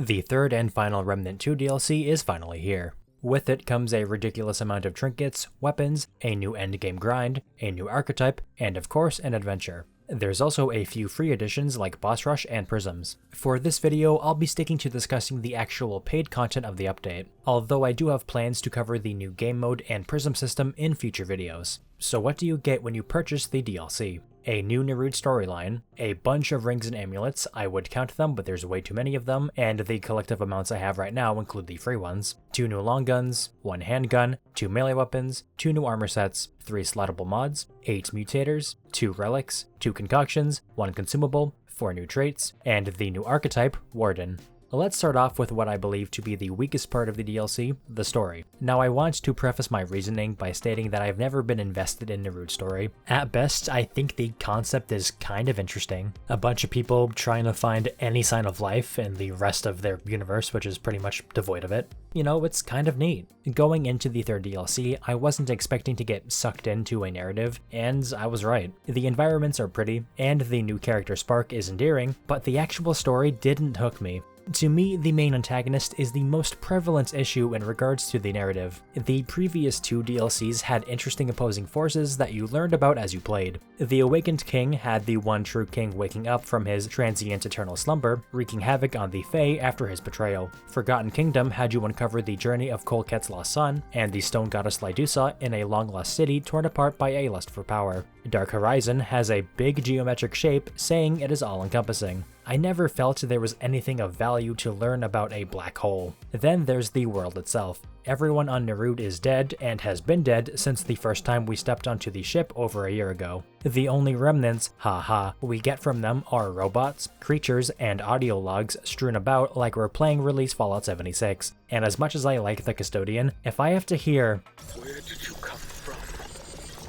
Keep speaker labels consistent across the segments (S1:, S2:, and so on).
S1: The third and final Remnant 2 DLC is finally here. With it comes a ridiculous amount of trinkets, weapons, a new endgame grind, a new archetype, and of course an adventure. There's also a few free additions like Boss Rush and Prisms. For this video, I'll be sticking to discussing the actual paid content of the update, although I do have plans to cover the new game mode and Prism system in future videos. So what do you get when you purchase the DLC? A new Nerud storyline, a bunch of rings and amulets, I would count them but there's way too many of them, and the collective amounts I have right now include the free ones, 2 new long guns, 1 handgun, 2 melee weapons, 2 new armor sets, 3 slottable mods, 8 mutators, 2 relics, 2 concoctions, 1 consumable, 4 new traits, and the new archetype, Warden. Let's start off with what I believe to be the weakest part of the DLC, the story. Now I want to preface my reasoning by stating that I've never been invested in Nerud's story. At best, I think the concept is kind of interesting. A bunch of people trying to find any sign of life in the rest of their universe, which is pretty much devoid of it. You know, it's kind of neat. Going into the third DLC, I wasn't expecting to get sucked into a narrative, and I was right. The environments are pretty, and the new character Spark is endearing, but the actual story didn't hook me. To me, the main antagonist is the most prevalent issue in regards to the narrative. The previous 2 DLCs had interesting opposing forces that you learned about as you played. The Awakened King had the one true king waking up from his transient eternal slumber, wreaking havoc on the Fae after his betrayal. Forgotten Kingdom had you uncover the journey of Kolket's lost son, and the stone goddess Lydusa in a long-lost city torn apart by a lust for power. Dark Horizon has a big geometric shape, saying it is all-encompassing. I never felt there was anything of value to learn about a black hole. Then there's the world itself. Everyone on Nerud is dead and has been dead since the first time we stepped onto the ship over a year ago. The only remnants, haha, we get from them are robots, creatures, and audio logs strewn about like we're playing release Fallout 76. And as much as I like the Custodian, if I have to hear,
S2: "Where did you come from?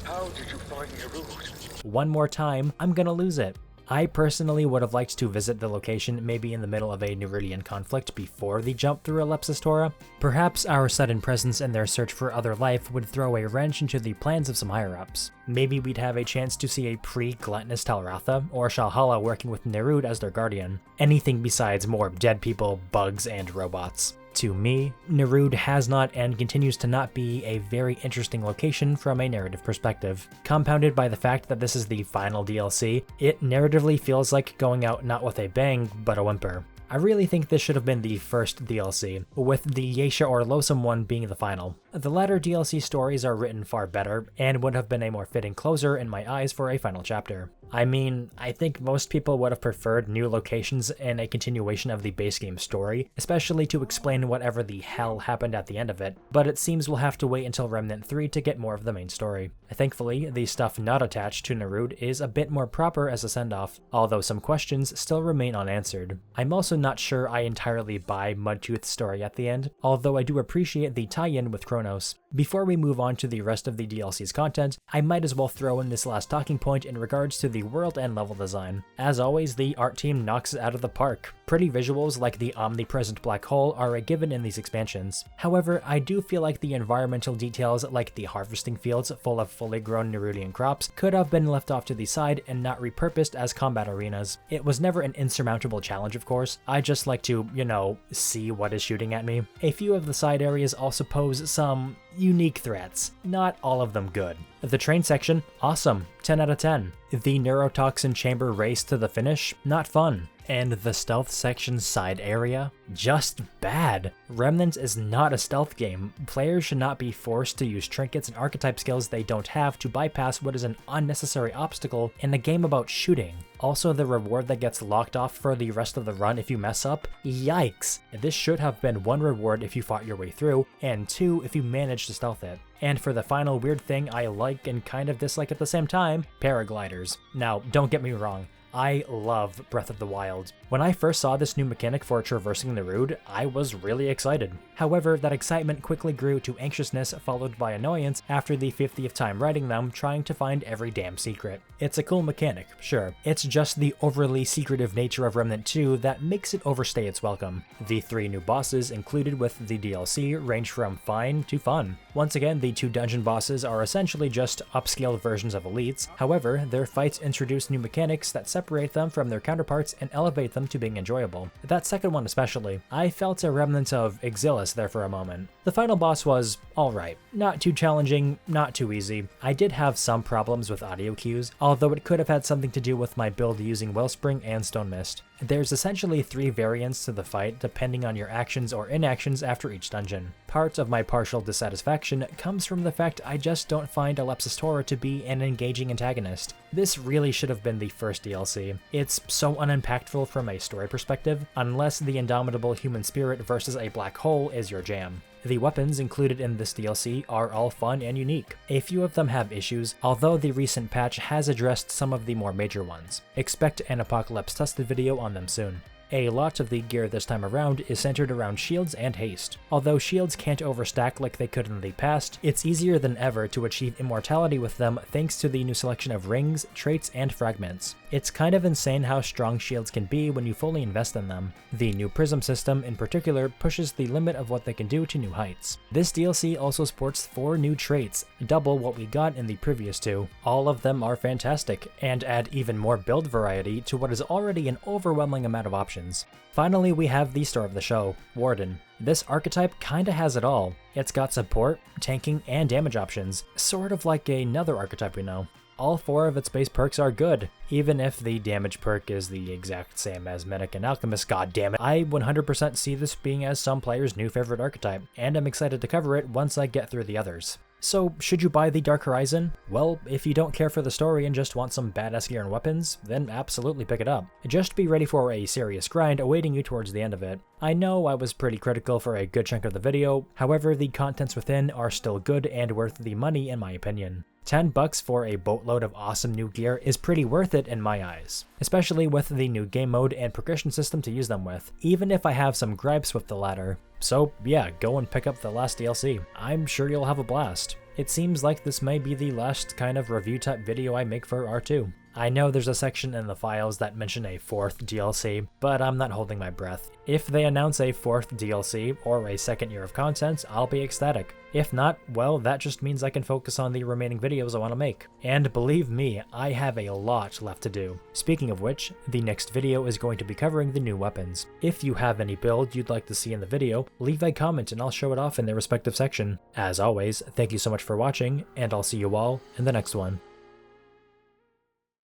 S2: How did you find Nerud?"
S1: one more time, I'm gonna lose it. I personally would have liked to visit the location maybe in the middle of a Nerudian conflict before the jump through Ellipsis Tora. Perhaps our sudden presence in their search for other life would throw a wrench into the plans of some higher-ups. Maybe we'd have a chance to see a pre-gluttonous Talratha or Shalhala working with Nerud as their guardian. Anything besides more dead people, bugs, and robots. To me, Nerud has not and continues to not be a very interesting location from a narrative perspective. Compounded by the fact that this is the final DLC, it narratively feels like going out not with a bang, but a whimper. I really think this should have been the first DLC, with the Yeisha or Losum one being the final. The latter DLC stories are written far better, and would have been a more fitting closer in my eyes for a final chapter. I mean, I think most people would have preferred new locations and a continuation of the base game story, especially to explain whatever the hell happened at the end of it, but it seems we'll have to wait until Remnant 3 to get more of the main story. Thankfully, the stuff not attached to Nerud is a bit more proper as a send-off, although some questions still remain unanswered. I'm also not sure I entirely buy Mudtooth's story at the end, although I do appreciate the tie-in with Kronos. Before we move on to the rest of the DLC's content, I might as well throw in this last talking point in regards to the world and level design. As always, the art team knocks it out of the park. Pretty visuals like the omnipresent black hole are a given in these expansions. However, I do feel like the environmental details like the harvesting fields full of fully grown Nerudian crops could have been left off to the side and not repurposed as combat arenas. It was never an insurmountable challenge, of course. I just like to, you know, see what is shooting at me. A few of the side areas also pose some unique threats, not all of them good. The train section, awesome, 10 out of 10. The neurotoxin chamber race to the finish, not fun. And the stealth section side area, just bad. Remnant is not a stealth game. Players should not be forced to use trinkets and archetype skills they don't have to bypass what is an unnecessary obstacle in a game about shooting. Also, the reward that gets locked off for the rest of the run if you mess up, yikes. This should have been 1 reward if you fought your way through, and 2 if you managed to stealth it. And for the final weird thing I like and kind of dislike at the same time, paragliders. Now, don't get me wrong. I love Breath of the Wild. When I first saw this new mechanic for traversing Nerud, I was really excited. However, that excitement quickly grew to anxiousness followed by annoyance after the 50th time writing them trying to find every damn secret. It's a cool mechanic, sure. It's just the overly secretive nature of Remnant 2 that makes it overstay its welcome. The 3 new bosses included with the DLC range from fine to fun. Once again, the 2 dungeon bosses are essentially just upscaled versions of elites. However, their fights introduce new mechanics that separate separate them from their counterparts and elevate them to being enjoyable. That second one especially. I felt a remnant of Exilis there for a moment. The final boss was alright. Not too challenging, not too easy. I did have some problems with audio cues, although it could have had something to do with my build using Wellspring and Stone Mist. There's essentially 3 variants to the fight depending on your actions or inactions after each dungeon. Part of my partial dissatisfaction comes from the fact I just don't find Alepsis Tora to be an engaging antagonist. This really should have been the first DLC. It's so unimpactful from a story perspective, unless the indomitable human spirit versus a black hole is your jam. The weapons included in this DLC are all fun and unique. A few of them have issues, although the recent patch has addressed some of the more major ones. Expect an Apocalypse Tested video on them soon. A lot of the gear this time around is centered around shields and haste. Although shields can't overstack like they could in the past, it's easier than ever to achieve immortality with them thanks to the new selection of rings, traits, and fragments. It's kind of insane how strong shields can be when you fully invest in them. The new prism system in particular pushes the limit of what they can do to new heights. This DLC also sports 4 new traits, double what we got in the previous 2. All of them are fantastic, and add even more build variety to what is already an overwhelming amount of options. Finally, we have the star of the show, Warden. This archetype kinda has it all. It's got support, tanking, and damage options, sort of like another archetype we know. All 4 of its base perks are good, even if the damage perk is the exact same as Medic and Alchemist, goddammit. I 100% see this being as some players' new favorite archetype, and I'm excited to cover it once I get through the others. So, should you buy the Dark Horizon? Well, if you don't care for the story and just want some badass gear and weapons, then absolutely pick it up. Just be ready for a serious grind awaiting you towards the end of it. I know I was pretty critical for a good chunk of the video, however the contents within are still good and worth the money in my opinion. $10 for a boatload of awesome new gear is pretty worth it in my eyes, especially with the new game mode and progression system to use them with, even if I have some gripes with the latter. So yeah, go and pick up the last DLC. I'm sure you'll have a blast. It seems like this may be the last kind of review type video I make for R2. I know there's a section in the files that mention a 4th DLC, but I'm not holding my breath. If they announce a 4th DLC or a second year of content, I'll be ecstatic. If not, well, that just means I can focus on the remaining videos I want to make. And believe me, I have a lot left to do. Speaking of which, the next video is going to be covering the new weapons. If you have any build you'd like to see in the video, leave a comment and I'll show it off in their respective section. As always, thank you so much for watching, and I'll see you all in the next one.